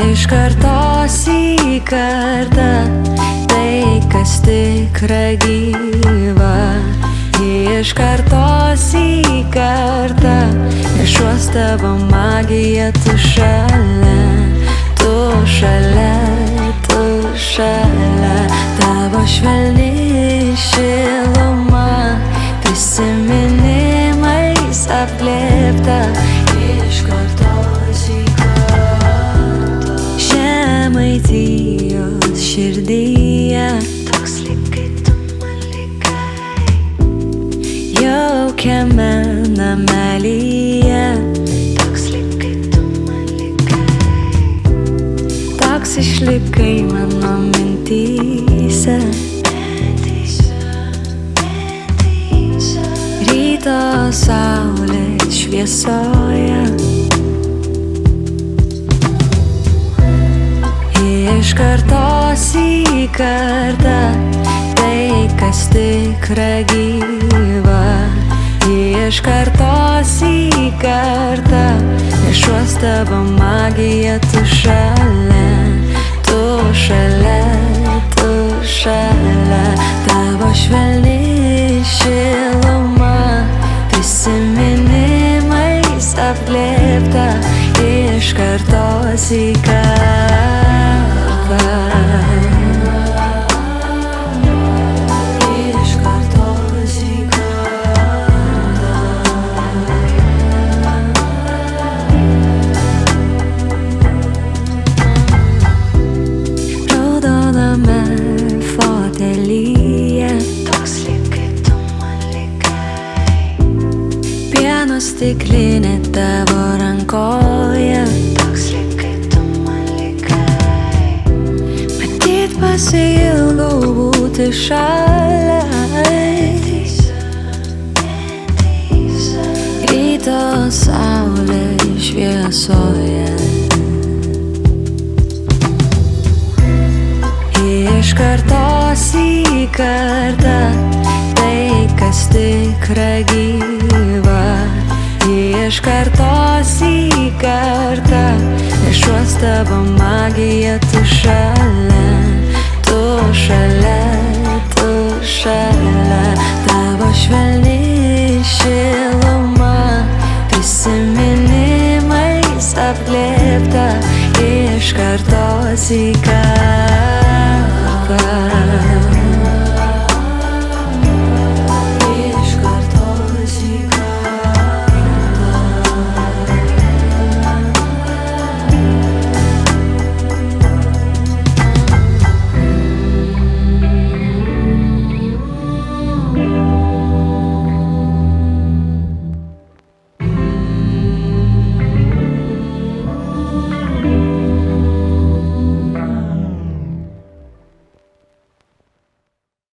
Iš kartos į kartą tai, kas tikra gyva. Iš kartos į kartą nešuos tavo magiją, tu šalia, tu šalia, tu šalia. Tavo švelni šiluma prisiminimais apglėbta. Iš kartos į kartą Žemaitijos širdyje, toks lyg kai tu man likai, jaukiame namelyje, toks lyg kai tu man likai, toks išlikai mano mintyse. Ryto saulės šviesoje, iš kartos į kartą tai, kas tikra gyva. Iš kartos į kartą nešuos tavo magiją, tu šalia, tu šalia, tu šalia. Tavo švelni šiluma prisiminimais apglėbta. Iš kartos į kartą. Iš kartos į kartą. Raudoname fotelyje, toks lyg kai tu man likai, pieno stiklinė tavo rankoje, toks lyg kai tu man likai. Matyt pasiilgau būti šalia. Ryto saulės šviesoje, iš kartos į kartą tai, kas tikra gyva. Iš kartos į kartą nešuos tavo magiją, tu šalia, tu šalia, tu šalia. Tavo švelni šiluma prisiminimais apglėbta. Iš kartos į kartą.